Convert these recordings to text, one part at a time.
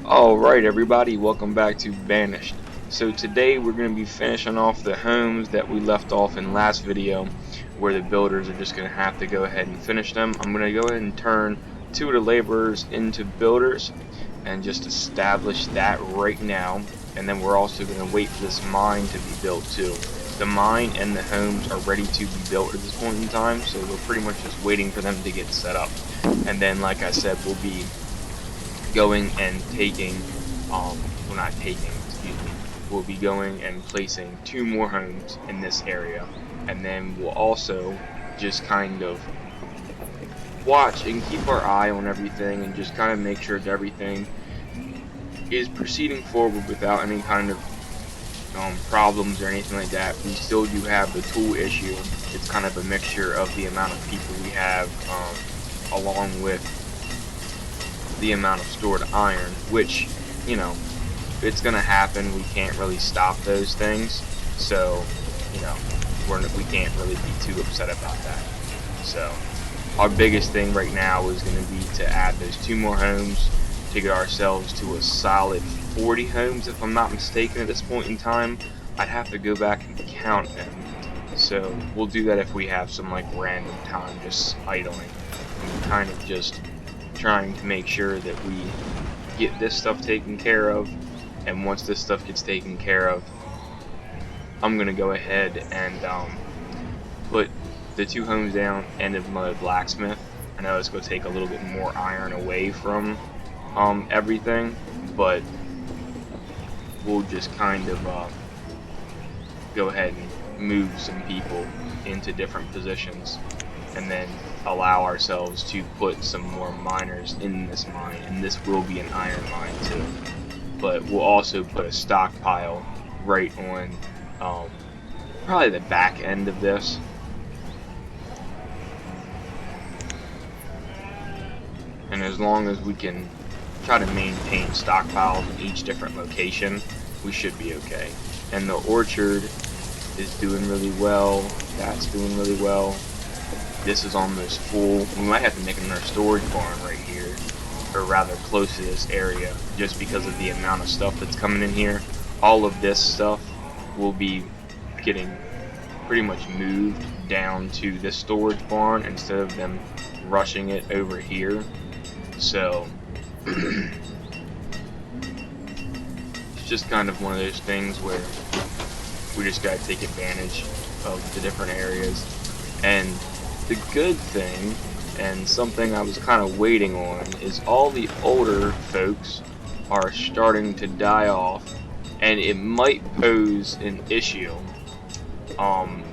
Alright everybody, welcome back to Banished. So today we're going to be finishing off the homes that we left off in last video, where the builders are just going to have to go ahead and finish them. I'm going to go ahead and turn two of the laborers into builders and just establish that right now, and then we're also going to wait for this mine to be built too. The mine and the homes are ready to be built at this point in time, so we're pretty much just waiting for them to get set up. And then, like I said, we'll be going and taking, well, not taking, excuse me, we'll be going and placing two more homes in this area, and then we'll also just kind of watch and keep our eye on everything and just kind of make sure that everything is proceeding forward without any kind of problems or anything like that. We still do have the tool issue. It's kind of a mixture of the amount of people we have, along with the amount of stored iron, which, you know, it's gonna happen. We can't really stop those things, so, you know, we can't really be too upset about that. So our biggest thing right now is going to be to add those two more homes to get ourselves to a solid 40 homes, if I'm not mistaken, at this point in time. I'd have to go back and count them, so we'll do that if we have some like random time just idling and kind of just trying to make sure that we get this stuff taken care of. And once this stuff gets taken care of, I'm gonna go ahead and put the two homes down and of my blacksmith. I know it's gonna take a little bit more iron away from everything, but we'll just kind of go ahead and move some people into different positions, and then allow ourselves to put some more miners in this mine. And this will be an iron mine too, but we'll also put a stockpile right on probably the back end of this. And as long as we can try to maintain stockpiles in each different location, we should be okay. And the orchard is doing really well. That's doing really well. This is almost full. We might have to make another storage barn right here, or rather close to this area, just because of the amount of stuff that's coming in here. All of this stuff will be getting pretty much moved down to this storage barn instead of them rushing it over here. So it's just kind of one of those things where we just gotta take advantage of the different areas. And the good thing, and something I was kind of waiting on, is all the older folks are starting to die off, and it might pose an issue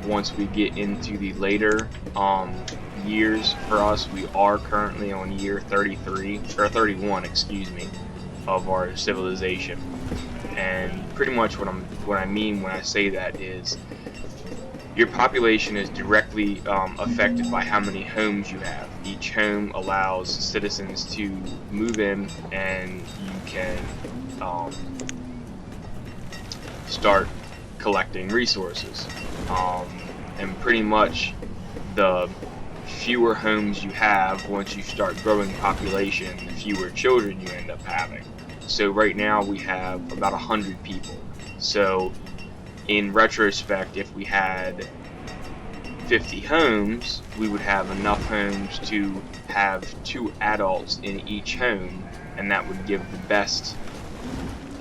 once we get into the later years for us. We are currently on year 33 or 31, excuse me, of our civilization. And pretty much what I mean when I say that is your population is directly affected by how many homes you have. Each home allows citizens to move in, and you can start collecting resources. And pretty much the fewer homes you have, once you start growing population, the fewer children you end up having. So right now we have about 100 people. So in retrospect, if we had 50 homes, we would have enough homes to have 2 adults in each home, and that would give the best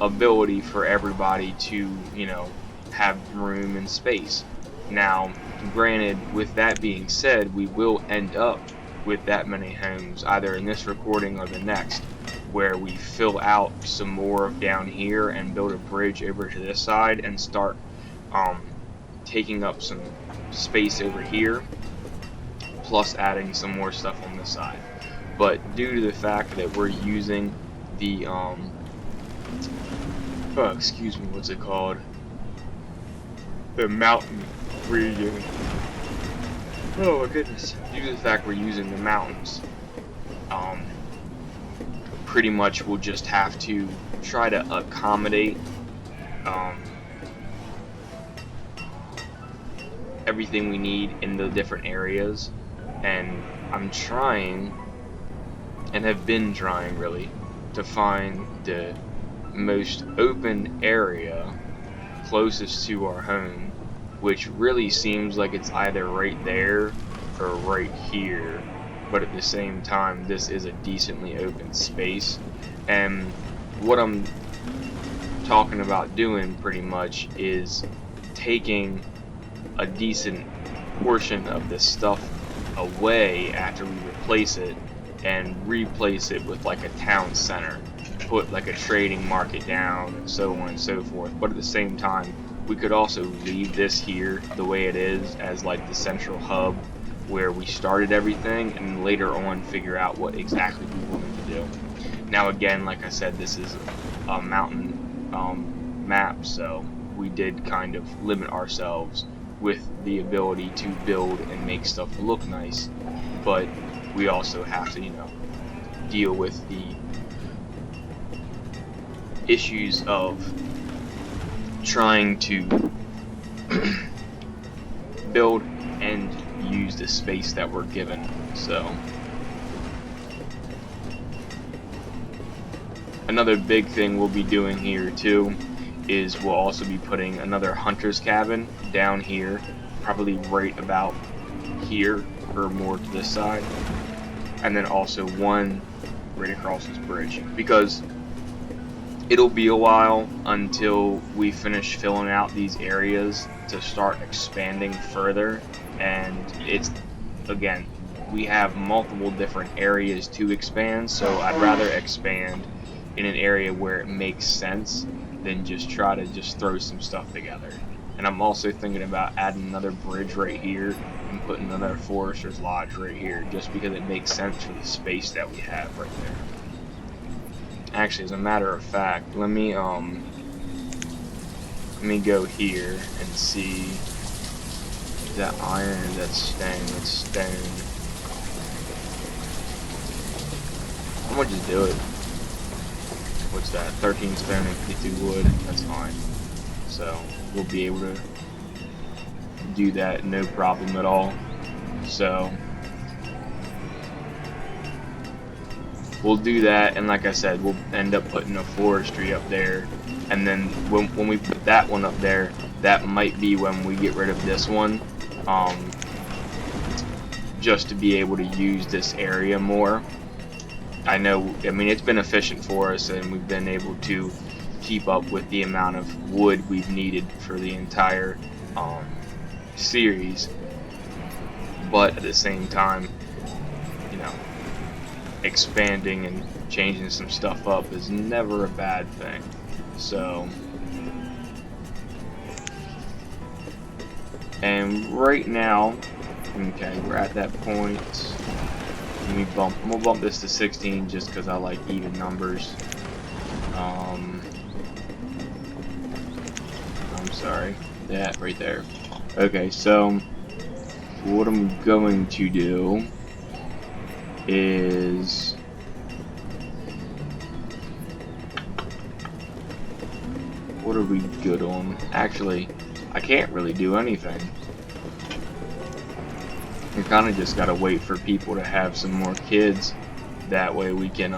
ability for everybody to, you know, have room and space. Now, granted, with that being said, we will end up with that many homes, either in this recording or the next, where we fill out some more down here and build a bridge over to this side and start taking up some space over here, plus adding some more stuff on this side. But due to the fact that we're using the excuse me, what's it called? The mountain region. Oh my goodness. Due to the fact we're using the mountains, pretty much we'll just have to try to accommodate everything we need in the different areas. And I'm trying, and have been trying really, to find the most open area closest to our home, which really seems like it's either right there or right here, but at the same time this is a decently open space. And what I'm talking about doing pretty much is taking a decent portion of this stuff away after we replace it and replace it with like a town center, put like a trading market down and so on and so forth. But at the same time, we could also leave this here the way it is as like the central hub where we started everything, and later on figure out what exactly we wanted to do. Now again, like I said, this is a mountain map, so we did kind of limit ourselves with the ability to build and make stuff look nice, but we also have to, you know, deal with the issues of trying to build and use the space that we're given. So another big thing we'll be doing here too is we'll also be putting another hunter's cabin down here, probably right about here or more to this side, and then also one right across this bridge, because it'll be a while until we finish filling out these areas to start expanding further. And it's, again, we have multiple different areas to expand, so I'd rather expand in an area where it makes sense than just try to just throw some stuff together. And I'm also thinking about adding another bridge right here and putting another forester's lodge right here, just because it makes sense for the space that we have right there. Actually, as a matter of fact, let me go here and see, is that iron or that stone? It's stone. I'm gonna just do it. What's that? 13 stone and 52 wood. That's fine. So we'll be able to do that no problem at all. So we'll do that, and like I said, we'll end up putting a forestry up there, and then when we put that one up there, that might be when we get rid of this one, just to be able to use this area more. I mean, it's been efficient for us, and we've been able to keep up with the amount of wood we've needed for the entire series, but at the same time, you know, expanding and changing some stuff up is never a bad thing. So, and right now, okay, we're at that point. I'm gonna bump this to 16 just because I like even numbers. I'm sorry, that right there. Okay, so what I'm going to do is what are we good on? Actually, I can't really do anything. We kind of just gotta wait for people to have some more kids. That way we can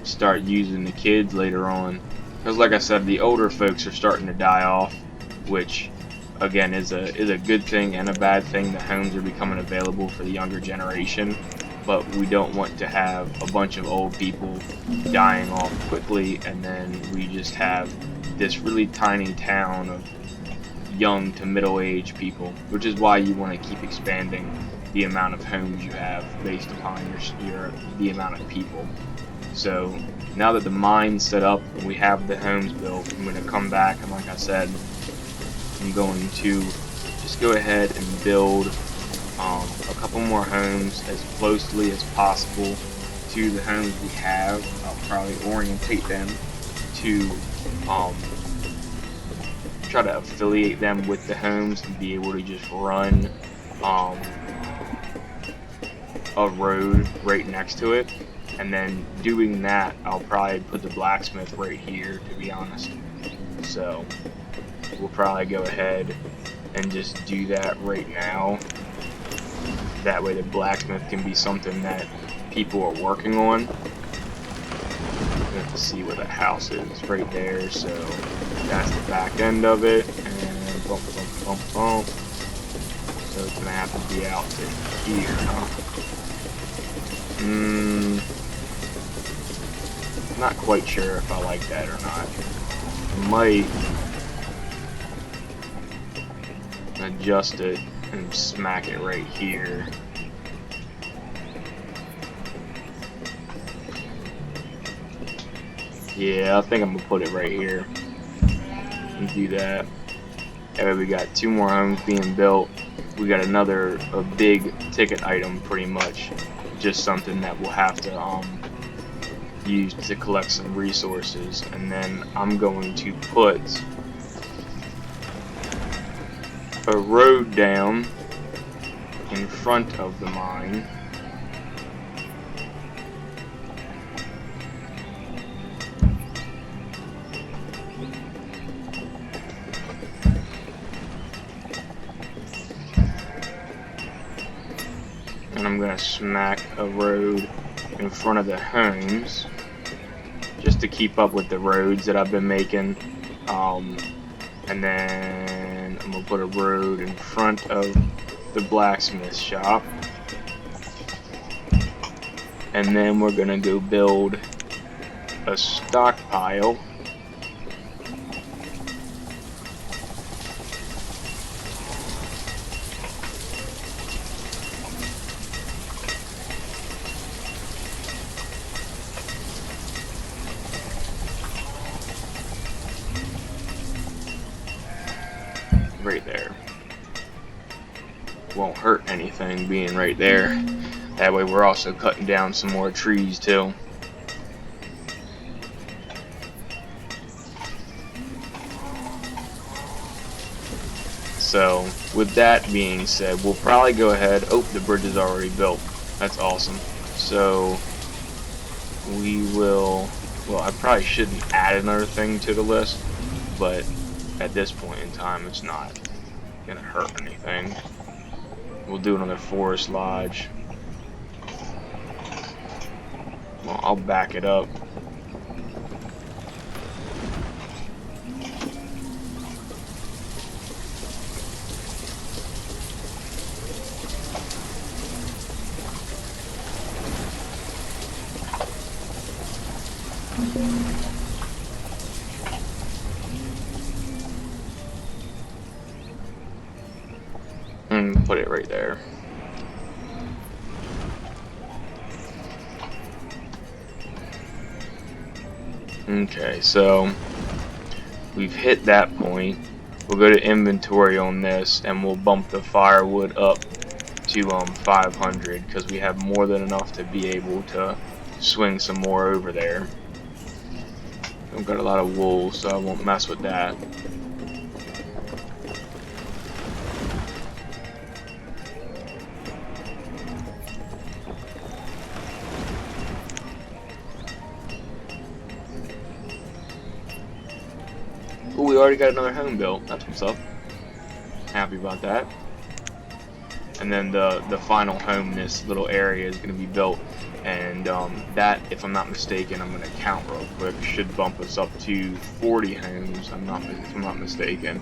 start using the kids later on. Because like I said, the older folks are starting to die off, which again is a good thing and a bad thing. The homes are becoming available for the younger generation, but we don't want to have a bunch of old people dying off quickly, and then we just have this really tiny town of young to middle-aged people, which is why you want to keep expanding the amount of homes you have based upon the amount of people. So now that the mine's set up and we have the homes built, I'm going to come back, and like I said, I'm going to just go ahead and build a couple more homes as closely as possible to the homes we have. I'll probably orientate them to try to affiliate them with the homes and be able to just run a road right next to it. And then doing that, I'll probably put the blacksmith right here, to be honest. So we'll probably go ahead and just do that right now. That way the blacksmith can be something that people are working on. see where the house is right there. So that's the back end of it, and bump, bump, bump, bump. So it's gonna have to be out to here, huh? Not quite sure if I like that or not. I might adjust it and smack it right here. Yeah, I think I'm gonna put it right here and do that. That way we got 2 more homes being built. We got a big ticket item, pretty much, just something that we'll have to use to collect some resources. And then I'm going to put a road down in front of the mine. And I'm gonna smack a road in front of the homes just to keep up with the roads that I've been making. And then I'm gonna put a road in front of the blacksmith shop. And then we're gonna go build a stockpile right there. Won't hurt anything being right there. That way we're also cutting down some more trees too. So with that being said, we'll probably go ahead. Oh, the bridge is already built. That's awesome. So we will, well, I probably shouldn't add another thing to the list, but at this point in time it's not gonna hurt anything. We'll do another forest lodge. Well, I'll back it up. And put it right there. Okay, so we've hit that point. We'll go to inventory on this and we'll bump the firewood up to 500 because we have more than enough to be able to swing some more over there. I've got a lot of wool, so I won't mess with that. Ooh, we already got another home built. That's what's up. Happy about that. And then the final home in this little area is going to be built, and that, if I'm not mistaken, I'm going to count real quick, should bump us up to 40 homes. If I'm not mistaken.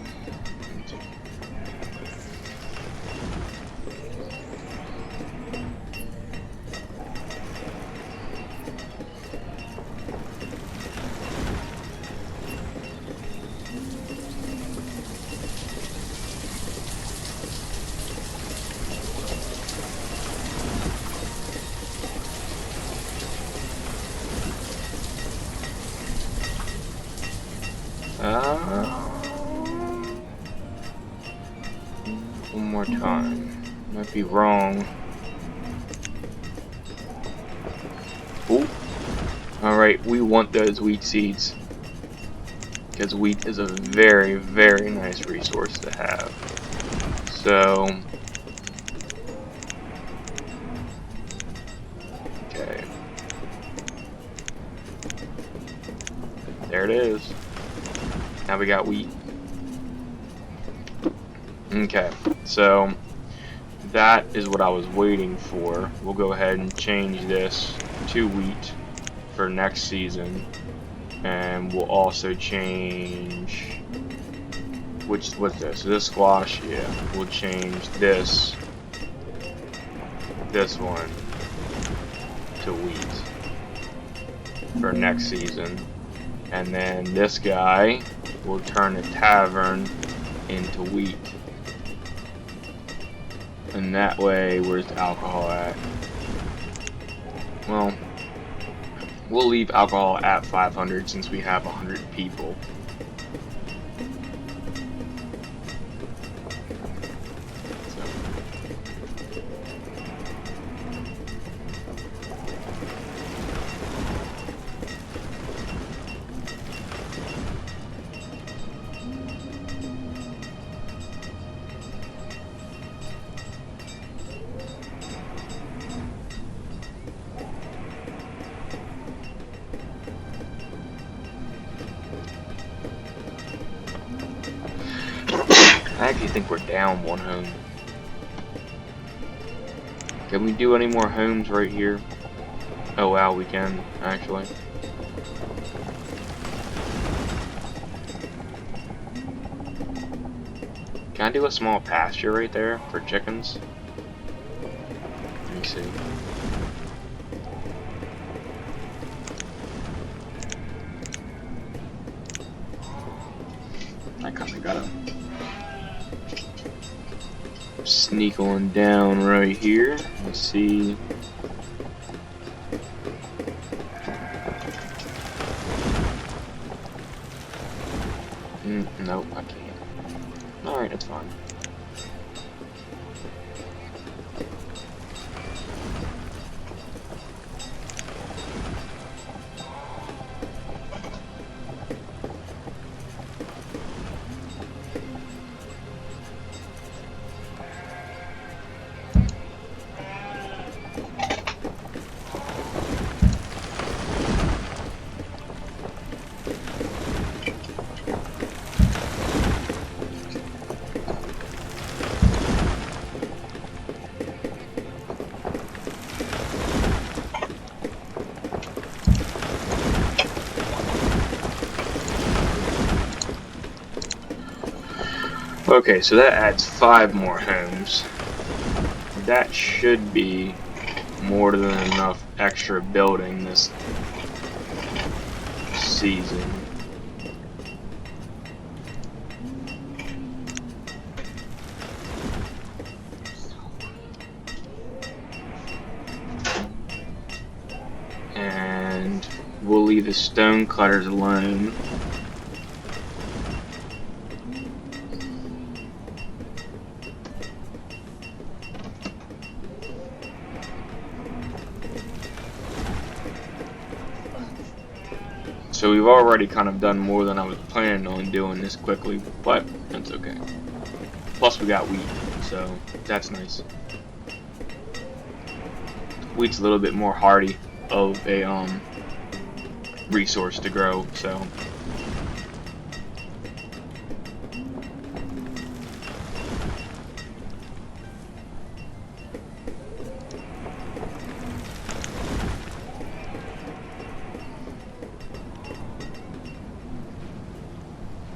One more time. Might be wrong. Ooh. Alright, we want those wheat seeds. Because wheat is a very, very nice resource to have. So... okay. There it is. Now we got wheat. Okay, so that is what I was waiting for. We'll go ahead and change this to wheat for next season, and we'll also change what's this? This squash, yeah. We'll change this one to wheat for next season, and then this guy will turn the tavern into wheat. And that way, where's the alcohol at? Well, we'll leave alcohol at 500 since we have 100 people. I actually think we're down one home. Can we do any more homes right here? Oh wow, we can, actually. Can I do a small pasture right there for chickens? Let me see. I kinda gotta sneak on down right here. Let's see. Nope, I can't. Alright, that's fine. Okay, so that adds 5 more homes. That should be more than enough extra building this season. And we'll leave the stone cutters alone. So we've already kind of done more than I was planning on doing this quickly, but that's okay. Plus we got wheat, so that's nice. Wheat's a little bit more hardy of a resource to grow, so.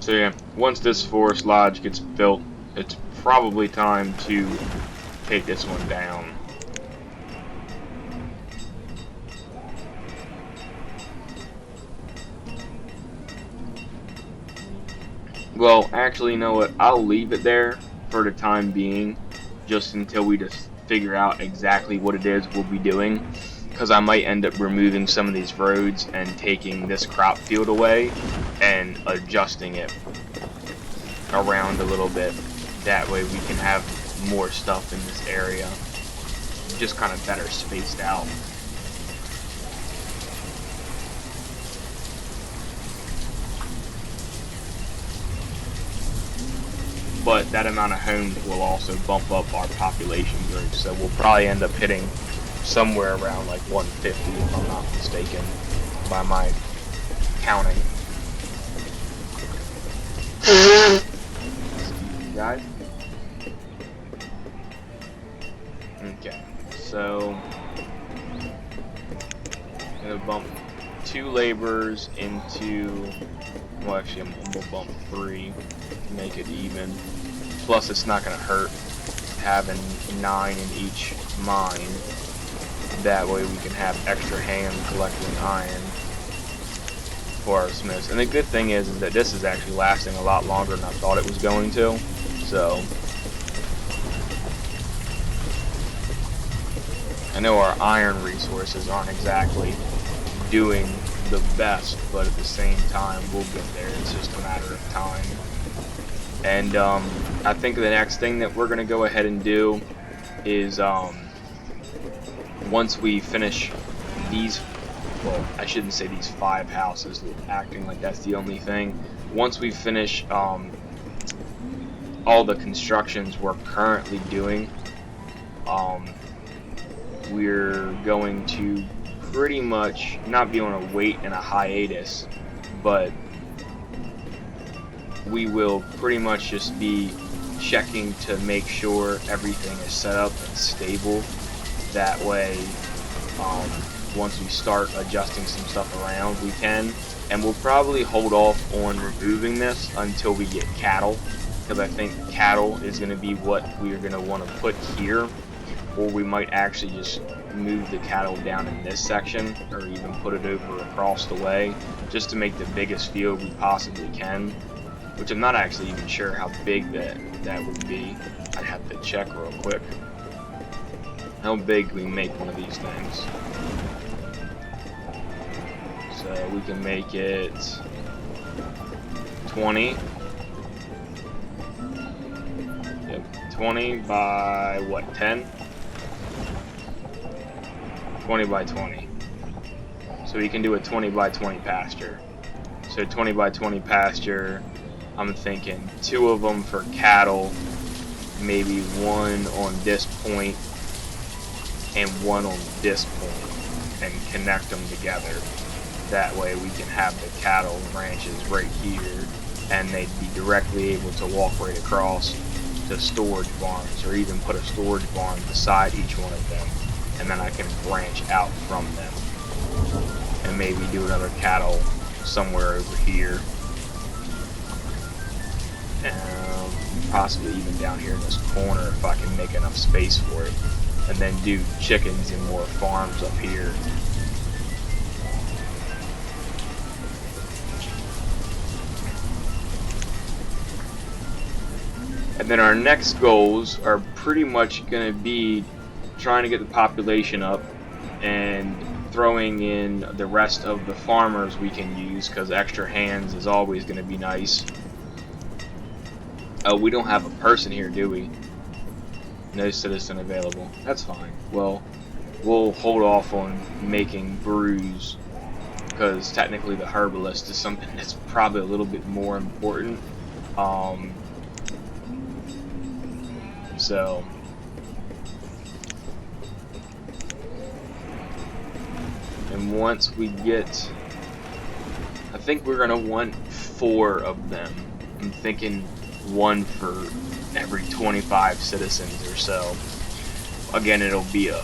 So yeah, once this forest lodge gets built, it's probably time to take this one down. Well, actually, you know what? I'll leave it there for the time being, just until we just figure out exactly what it is we'll be doing. Because I might end up removing some of these roads and taking this crop field away and adjusting it around a little bit. That way we can have more stuff in this area, just kind of better spaced out. But that amount of homes will also bump up our population growth, so we'll probably end up hitting somewhere around like 150 if I'm not mistaken by my counting. Excuse me, guys. Okay, so gonna bump laborers into, well, actually I'm gonna bump 3 to make it even. Plus it's not gonna hurt having 9 in each mine. That way we can have extra hands collecting iron for our smiths. And the good thing is that this is actually lasting a lot longer than I thought it was going to. So I know our iron resources aren't exactly doing the best, but at the same time we'll get there. It's just a matter of time. And I think the next thing that we're gonna go ahead and do is once we finish these, well, I shouldn't say these 5 houses, acting like that's the only thing. Once we finish all the constructions we're currently doing, we're going to pretty much not be on a wait and a hiatus, but we will pretty much just be checking to make sure everything is set up and stable. That way, once we start adjusting some stuff around, we can. And we'll probably hold off on removing this until we get cattle, because I think cattle is going to be what we're going to want to put here. Or we might actually just move the cattle down in this section, or even put it over across the way, just to make the biggest field we possibly can. Which I'm not actually even sure how big that would be. I'd have to check real quick. How big can we make one of these things? So we can make it 20. Yep, 20 by what, 10? 20 by 20. So we can do a 20 by 20 pasture. So 20 by 20 pasture, I'm thinking 2 of them for cattle, maybe 1 on this point and 1 on this point, and connect them together. That way we can have the cattle ranches right here, and they'd be directly able to walk right across to storage barns, or even put a storage barn beside each one of them, and then I can branch out from them and maybe do another cattle somewhere over here, possibly even down here in this corner if I can make enough space for it, and then do chickens and more farms up here. And then our next goals are pretty much going to be trying to get the population up and throwing in the rest of the farmers we can use, because extra hands is always going to be nice. Oh, we don't have a person here, do we? No citizen available. That's fine. Well, we'll hold off on making brews, because technically the herbalist is something that's probably a little bit more important. So and once we get, I think we're gonna want 4 of them. I'm thinking 1 for every 25 citizens or so. Again, it'll be a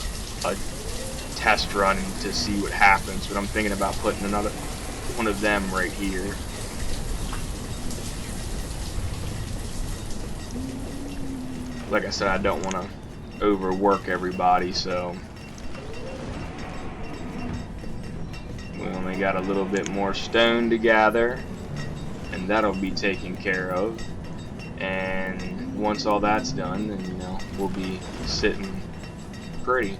test run to see what happens, but I'm thinking about putting another one of them right here. Like I said, I don't want to overwork everybody, so we only got a little bit more stone to gather, and that'll be taken care of. And once all that's done, then, you know, we'll be sitting pretty.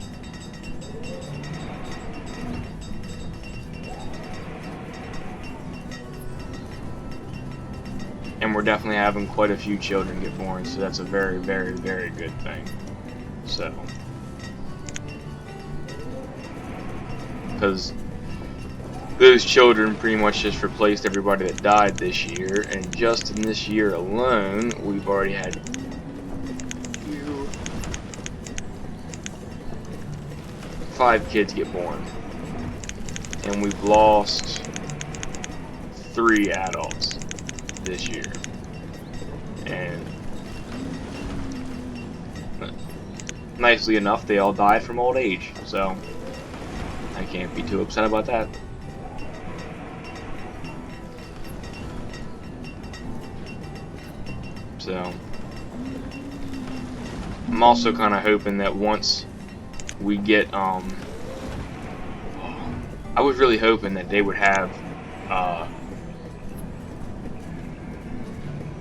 And we're definitely having quite a few children get born, so that's a very, very, very good thing. So, because those children pretty much just replaced everybody that died this year, and just in this year alone, we've already had 5 kids get born, and we've lost 3 adults this year. And nicely enough, they all died from old age, so I can't be too upset about that. So I'm also kind of hoping that once we get I was really hoping that they would have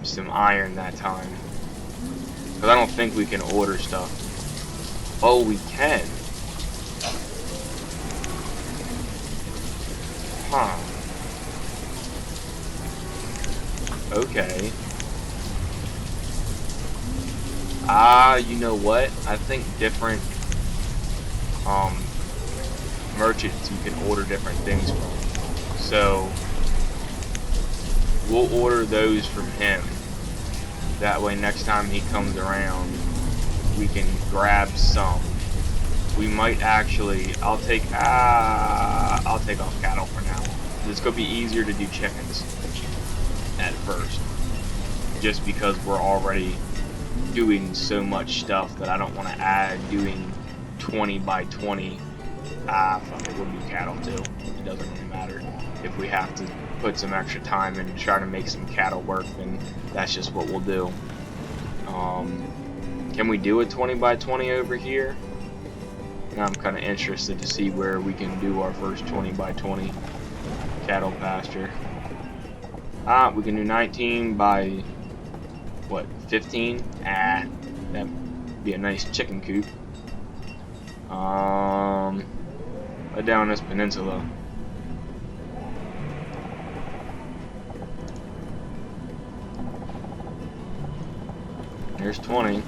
some iron that time, because I don't think we can order stuff. Oh, we can. Huh. Okay. You know what? I think different merchants you can order different things from. So we'll order those from him. That way next time he comes around we can grab some. We might actually I'll take off cattle for now. It's gonna be easier to do chickens at first. Just because we're already doing so much stuff that I don't want to add doing 20 by 20. Fuck it, we'll do cattle too. It doesn't really matter. If we have to put some extra time and try to make some cattle work, then that's just what we'll do. Can we do a 20 by 20 over here? Now I'm kind of interested to see where we can do our first 20 by 20 cattle pasture. We can do 19 by what, 15? That'd be a nice chicken coop. Right down this peninsula. There's 20.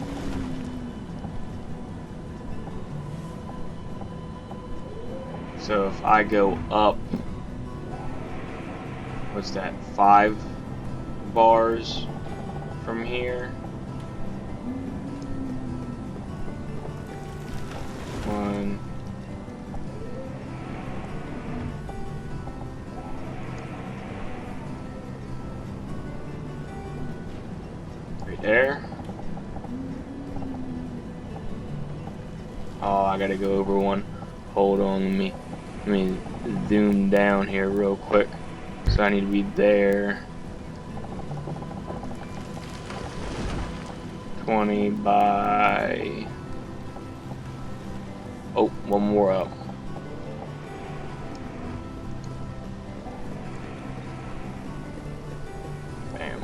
So if I go up, what's that, 5 bars from here? 1. Right there. Oh, I gotta go over one. Hold on, let me zoom down here real quick. So I need to be there. 20 by... Oh, one more up. Bam.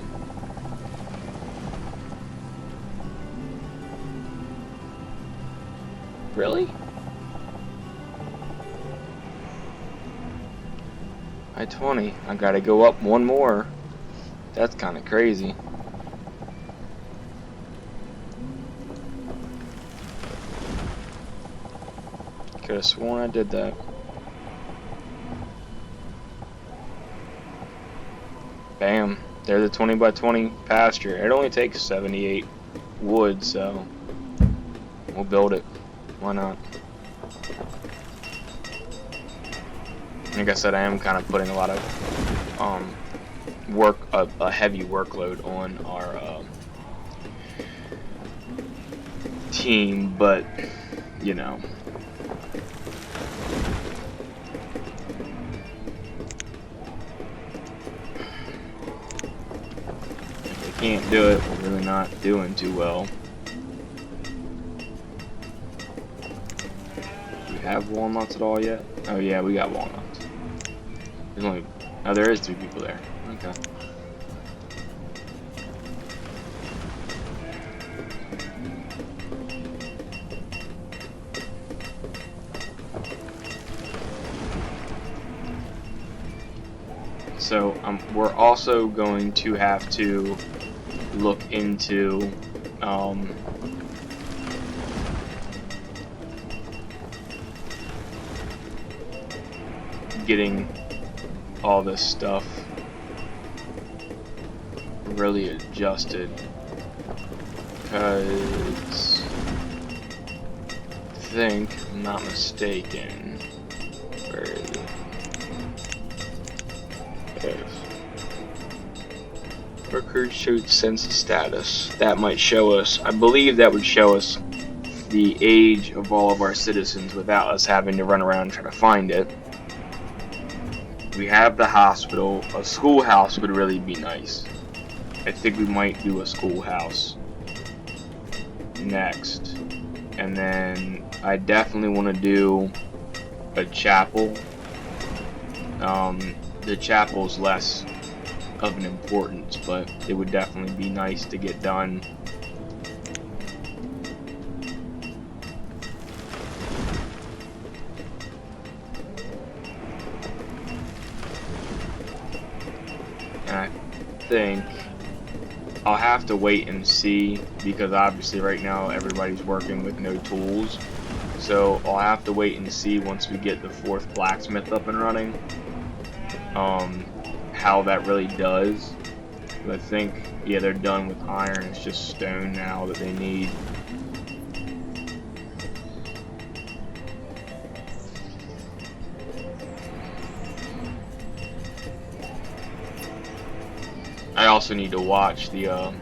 Really? By 20. I gotta go up one more. That's kind of crazy. Could have sworn I did that. Bam. There's a 20 by 20 pasture. It only takes 78 wood, so we'll build it. Why not? Like I said, I am kind of putting a lot of a heavy workload on our team, but you know, if they can't do it, we're really not doing too well. Do we have walnuts at all yet? Oh yeah, we got walnuts. There's only, oh, there is 2 people there. Okay. So we're also going to have to look into getting all this stuff really adjusted, because I think, if I'm not mistaken, where is it? Workers showed census status. That might show us, I believe that would show us the age of all of our citizens without us having to run around and try to find it. We have the hospital. A schoolhouse would really be nice. I think we might do a schoolhouse next, and then I definitely want to do a chapel. The chapel's less of an importance, but it would definitely be nice to get done. And I think I'll have to wait and see, because obviously right now everybody's working with no tools. So I'll have to wait and see once we get the 4th blacksmith up and running, how that really does. But I think, yeah, they're done with iron. It's just stone now that they need. I also need to watch the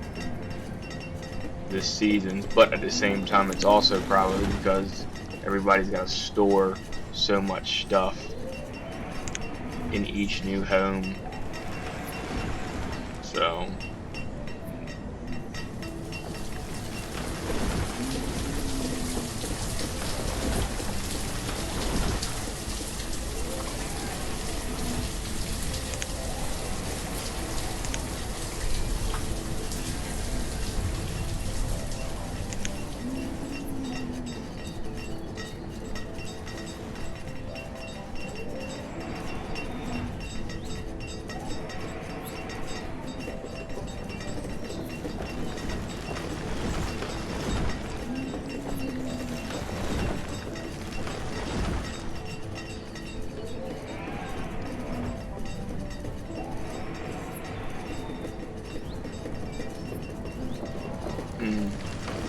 seasons, but at the same time, it's also probably because everybody's got to store so much stuff in each new home. So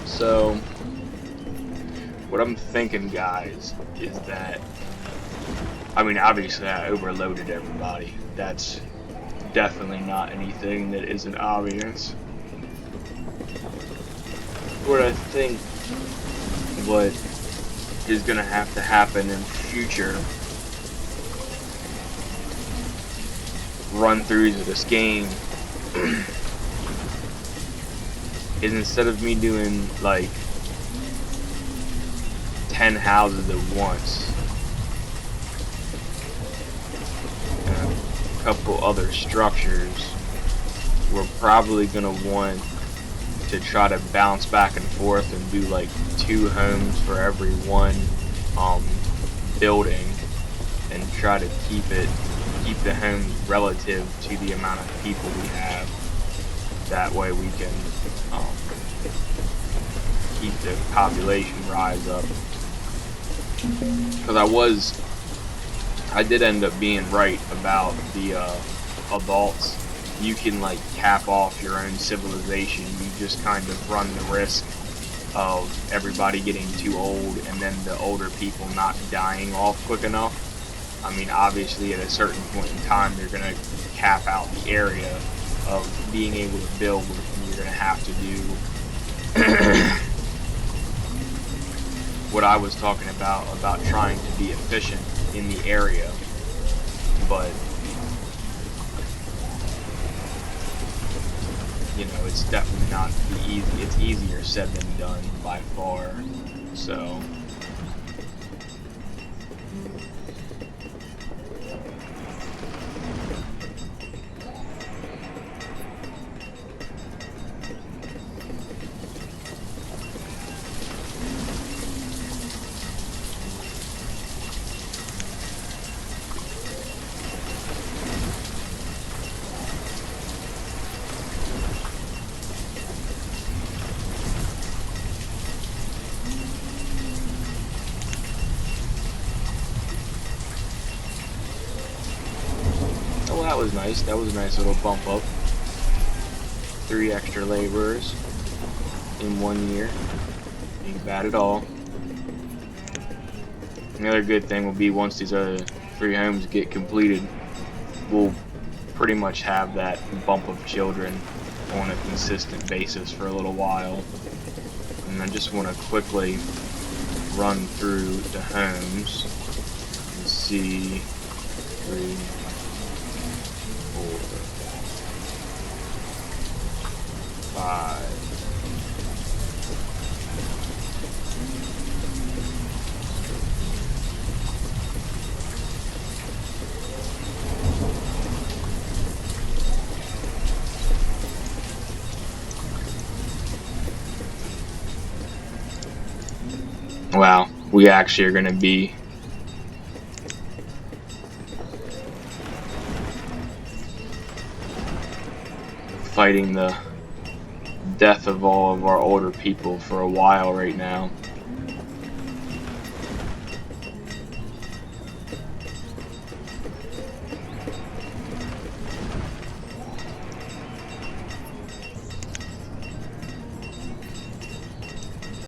So, what I'm thinking, guys, is that, I mean, obviously I overloaded everybody. That's definitely not anything that isn't obvious. What I think what is going to have to happen in future run-throughs of this game is, instead of me doing like 10 houses at once and a couple other structures, we're probably gonna want to try to bounce back and forth and do like 2 homes for every one building, and try to keep the homes relative to the amount of people we have. That way we can keep the population rise up. Because I did end up being right about the adults. You can like cap off your own civilization. You just kind of run the risk of everybody getting too old and then the older people not dying off quick enough. I mean, obviously at a certain point in time you're going to cap out the area of being able to build, and you're going to have to do what I was talking about trying to be efficient in the area. But you know, it's definitely not easy. It's easier said than done by far. So that was nice. That was a nice little bump up. 3 extra laborers in 1 year. Ain't bad at all. Another good thing will be once these other 3 homes get completed, we'll pretty much have that bump of children on a consistent basis for a little while. And I just want to quickly run through the homes and see 3, 4, we actually are going to be fighting the death of all of our older people for a while right now.